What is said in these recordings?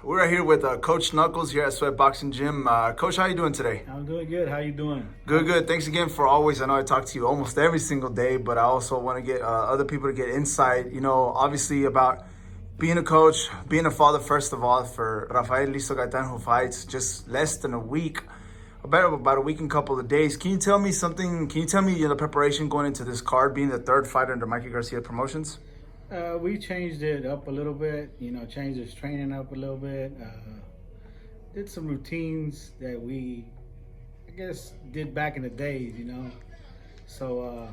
We're here with Coach Knuckles here at Sweat Boxing Gym. Coach, how you doing today? I'm doing good. How you doing? Good, good. Thanks again for always. I know I talk to you almost every single day, but I also want to get other people to get insight. You know, obviously about being a coach, being a father first of all for Rafael Listo Gaitan, who fights just less than a week, about a week and couple of days. Can you tell me something? Can you tell me the preparation going into this card, being the third fighter under Mikey Garcia Promotions? We changed it up a little bit. Changed his training up a little bit. Did some routines that we, I guess, did back in the days. So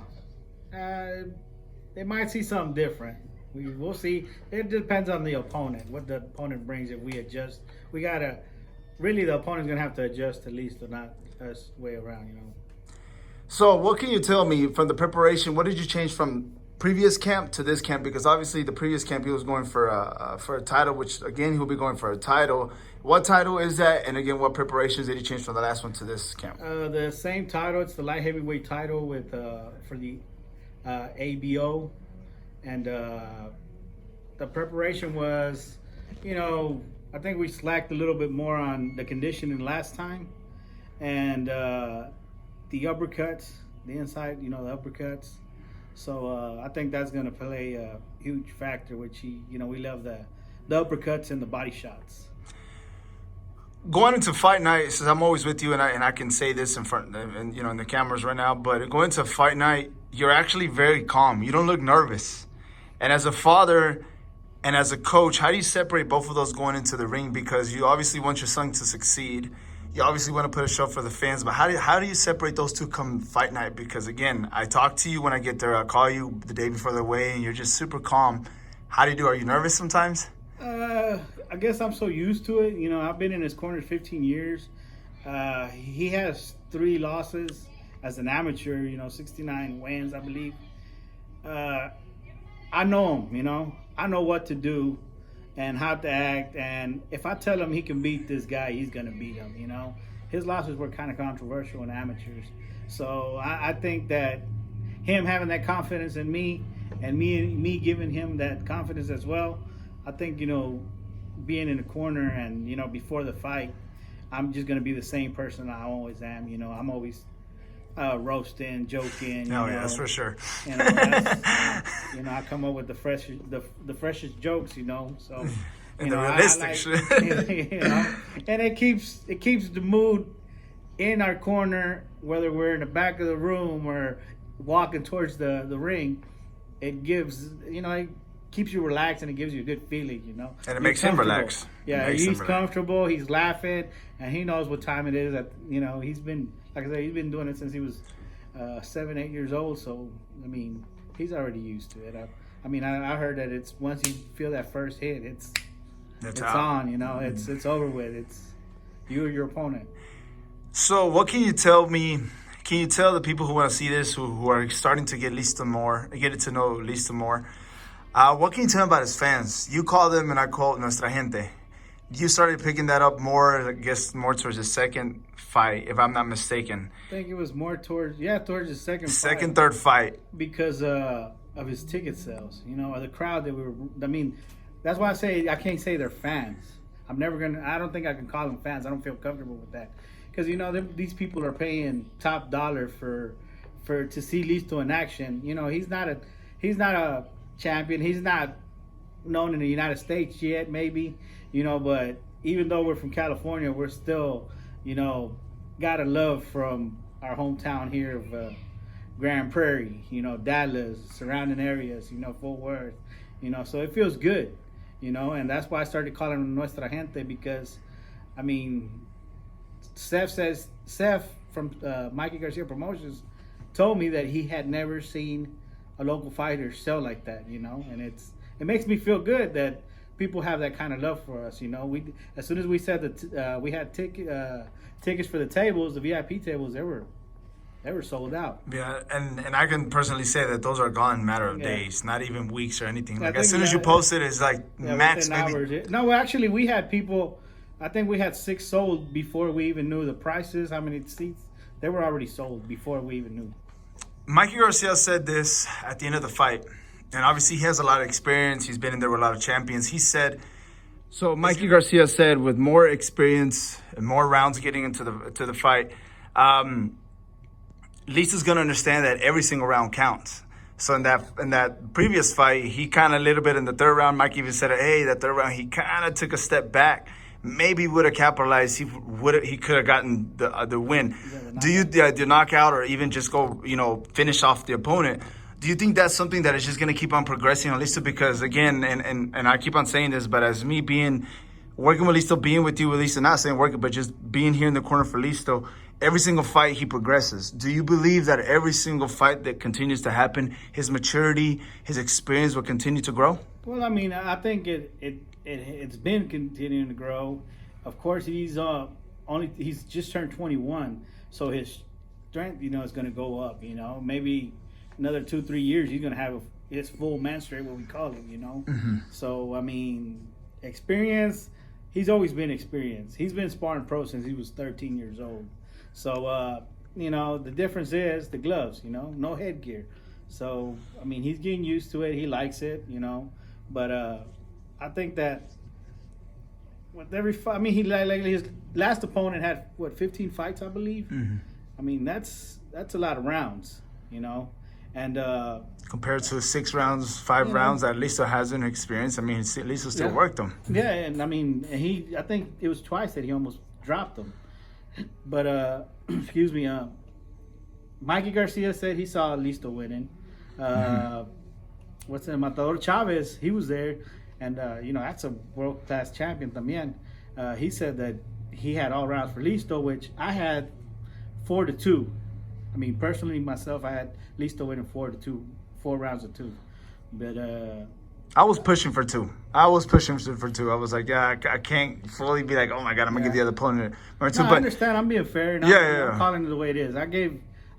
they might see something different. We'll see. It depends on the opponent, what the opponent brings. If we adjust, we gotta. Really, the opponent's gonna have to adjust at least, or not us way around. So, what can you tell me from the preparation? What did you change from previous camp to this camp? Because obviously, the previous camp he was going for a title, which again he'll be going for a title. What title is that? And again, what preparations did he change from the last one to this camp? The same title. It's the light heavyweight title with for the ABO, and the preparation was, I think we slacked a little bit more on the conditioning last time, and the uppercuts, the inside, the uppercuts. So I think that's going to play a huge factor, which we love the uppercuts and the body shots. Going into fight night, since I'm always with you, and I can say this in front, and in the cameras right now, but going into fight night, you're actually very calm. You don't look nervous. And as a father and as a coach, how do you separate both of those going into the ring? Because you obviously want your son to succeed. You obviously want to put a show for the fans, but how do you separate those two come fight night? Because again, I talk to you when I get there. I call you the day before the weigh, and you're just super calm. How do you do? Are you nervous sometimes? I guess I'm so used to it. I've been in his corner 15 years. He has 3 losses as an amateur. 69 wins, I believe. I know him. I know what to do and how to act, and if I tell him he can beat this guy, he's gonna beat him. His losses were kind of controversial in amateurs, so I think that him having that confidence in me and me giving him that confidence as well, I think being in the corner and before the fight, I'm just gonna be the same person I always am. I'm always roasting, joking. Oh yeah, that's for sure. I come up with the freshest jokes. So and the realistic shit. And it keeps the mood in our corner, whether we're in the back of the room or walking towards the ring. It gives it keeps you relaxed, and it gives you a good feeling. And it makes him relax. Yeah, he's comfortable. He's laughing, and he knows what time it is. He's been. Like I said, he's been doing it since he was 7, 8 years old. So, he's already used to it. I heard that it's once you feel that first hit, it's on. It's over with. It's you or your opponent. So, what can you tell me? Can you tell the people who want to see this, who are starting to get Listo more, get to know Listo more? What can you tell them about his fans? You call them, and I call Nuestra Gente. You started picking that up more, I guess, more towards the second fight, if I'm not mistaken. I think it was more towards the second fight. Third fight. Because of his ticket sales, or the crowd that we were. That's why I say I can't say they're fans. I don't think I can call them fans. I don't feel comfortable with that. Because, these people are paying top dollar for to see Listo in action. He's not a champion. He's not known in the United States yet, maybe. But even though we're from California, we're still, got a love from our hometown here of Grand Prairie, Dallas, surrounding areas, Fort Worth, so it feels good, and that's why I started calling him Nuestra Gente, because, Seth from Mikey Garcia Promotions told me that he had never seen a local fighter sell like that, and it makes me feel good that people have that kind of love for us. We as soon as we said that we had tickets for the tables, the VIP tables, they were sold out. Yeah, and I can personally say that those are gone in a matter of days, not even weeks or anything. Like as soon as you post it, it's like max maybe. Hours. No, actually, we had people. I think we had 6 sold before we even knew the prices, how many seats. They were already sold before we even knew. Mikey Garcia said this at the end of the fight. And obviously he has a lot of experience. He's been in there with a lot of champions. He said, So Mikey Garcia said, with more experience and more rounds getting into the fight, Lisa's gonna understand that every single round counts. So in that previous fight, he kind of a little bit in the third round. Mike even said, "Hey, that third round, he kind of took a step back. Maybe would have capitalized. He could have gotten the win. Do you the knockout or even just go finish off the opponent? Do you think that's something that is just going to keep on progressing on Listo? Because again, and I keep on saying this, but as me working with Listo, being with you with Listo, not saying working, but just being here in the corner for Listo, every single fight he progresses. Do you believe that every single fight that continues to happen, his maturity, his experience will continue to grow? Well, I mean, I think it's been continuing to grow. Of course, he's just turned 21, so his strength, is going to go up. Maybe another 2-3 years, he's going to have his full man straight, what we call it. Mm-hmm. So I mean, experience. He's always been experienced. He's been sparring pro since he was 13 years old. So the difference is the gloves. No headgear. So I mean, he's getting used to it. He likes it. But I think that with every fight, I mean, he like his last opponent had 15 fights, I believe. Mm-hmm. I mean, that's a lot of rounds, and compared to 6 rounds, 5 rounds that Listo hasn't experienced. I mean, Listo still worked them. Yeah, and I mean, I think it was twice that he almost dropped them. But excuse me, Mikey Garcia said he saw Listo winning. What's it, Matador Chavez? He was there, and that's a world class champion también. He said that he had all rounds for Listo, which I had 4-2. I mean, personally, myself, I had Listo winning 4-2, 4 rounds of 2. But I was pushing for 2. I was like, yeah, I can't fully be like, oh my God, I'm gonna give the other opponent number 2. No, I understand. I'm being fair. And I'm calling it the way it is. I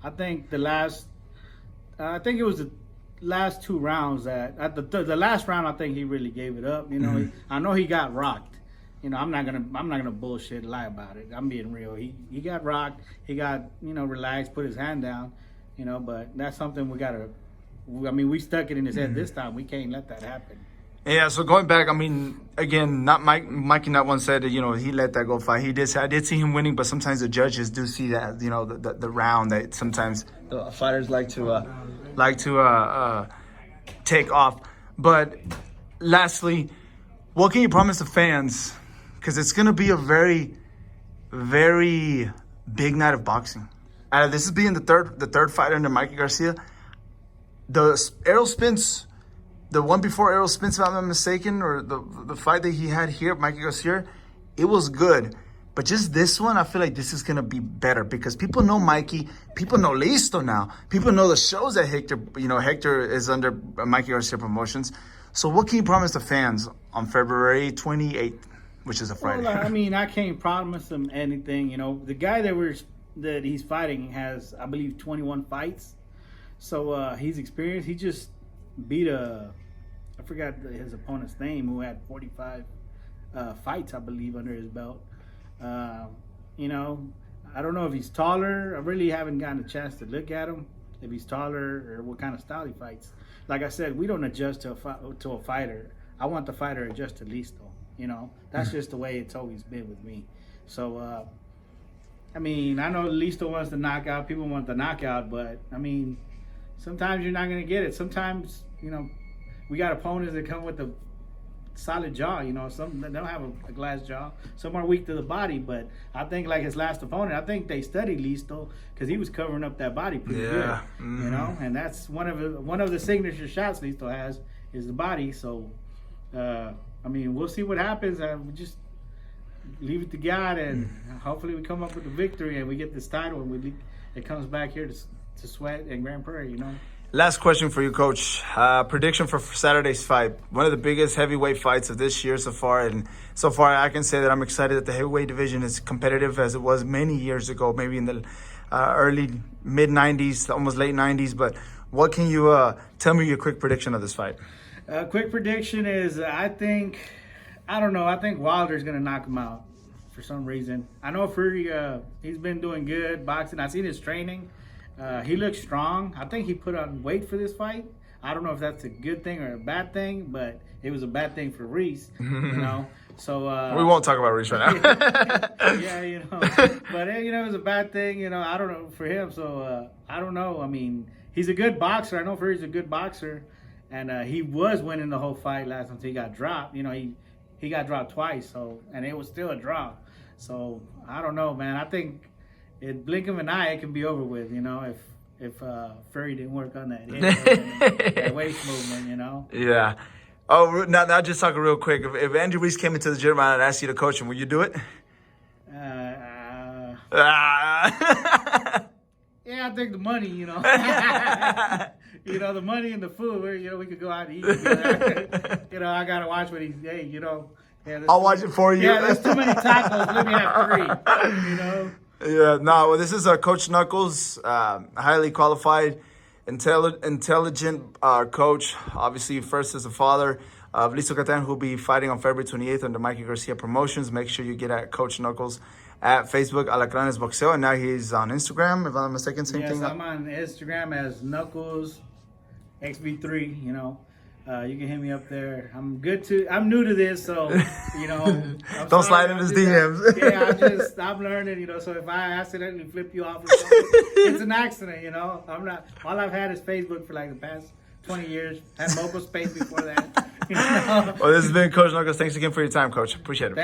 think the last the last 2 rounds that the last round, I think he really gave it up. I know he got rocked. I'm not gonna bullshit lie about it. I'm being real. He got rocked. He got relaxed, put his hand down. But that's something we stuck it in his head this time. We can't let that happen. Yeah, so going back, I mean, again, not Mikey not one said that, he let that go fight. I did see him winning, but sometimes the judges do see that, the round that sometimes the fighters like to take off. But lastly, what can you promise the fans? Because it's going to be a very, very big night of boxing. This is being the third fight under Mikey Garcia. The Errol Spence, the one before Errol Spence, if I'm not mistaken, or the fight that he had here, Mikey Garcia, it was good. But just this one, I feel like this is going to be better because people know Mikey. People know Listo now. People know the shows that Hector is under Mikey Garcia Promotions. So what can you promise the fans on February 28th, which is a Friday? Well, I mean, I can't promise them anything. The guy that he's fighting has, I believe, 21 fights. So he's experienced. He just beat I forgot his opponent's name, who had 45 fights, I believe, under his belt. I don't know if he's taller. I really haven't gotten a chance to look at him, if he's taller or what kind of style he fights. Like I said, we don't adjust to a fighter. I want the fighter to adjust to Listo. That's just the way it's always been with me. So, I mean, I know Listo wants the knockout. People want the knockout, but I mean, sometimes you're not going to get it. Sometimes, we got opponents that come with a solid jaw. Some they don't have a glass jaw. Some are weak to the body. But I think like his last opponent, I think they studied Listo because he was covering up that body pretty good. Mm-hmm. And that's one of the signature shots Listo has is the body. So, I mean, we'll see what happens. We just leave it to God, and hopefully we come up with a victory and we get this title and it comes back here to Sweat and Grand Prairie. Last question for you, Coach. Prediction for Saturday's fight. One of the biggest heavyweight fights of this year so far. And so far, I can say that I'm excited that the heavyweight division is competitive as it was many years ago, maybe in the early, mid-90s, almost late 90s. But what can you tell me your quick prediction of this fight? Quick prediction is I think Wilder's going to knock him out for some reason. I know Fury, he's been doing good boxing. I've seen his training. He looks strong. I think he put on weight for this fight. I don't know if that's a good thing or a bad thing, but it was a bad thing for Reese, you know. So we won't talk about Reese right now. yeah, you know, but you know, it was a bad thing, you know. I don't know for him, so I don't know. I mean, he's a good boxer. I know Fury's a good boxer, and he was winning the whole fight last until he got dropped. You know, he got dropped twice, so and it was still a draw. So I don't know, man. I think in blink of an eye, it can be over with. You know, if Fury didn't work on that that waist movement, you know. Yeah. Oh, now just talking real quick. If Andrew Reese came into the gym and asked you to coach him, would you do it? Yeah, I think the money, you know. You know, the money and the food, you know, we could go out and eat together. You know, I got to watch what he's, hey, you know. Yeah, I'll watch it for you. Yeah, there's too many tacos. Let me have 3, you know. Yeah, no, well, this is Coach Knuckles, highly qualified, intelligent coach. Obviously, first as a father of Listo Gaitan, who'll be fighting on February 28th under Mikey Garcia Promotions. Make sure you get at Coach Knuckles at Facebook, Alacranes Boxeo, and now he's on Instagram, if I'm not mistaken, same thing. Yes, I'm on Instagram as Knuckles XB3, you know. You can hit me up there. I'm new to this, so, you know. Don't slide in his DMs. Yeah, I'm learning, you know, so if I accidentally flip you off or something, it's an accident, you know. All I've had is Facebook for like the past 20 years. Had mobile space before that. You know? Well, this has been Coach Knuckles. Thanks again for your time, Coach. Appreciate it.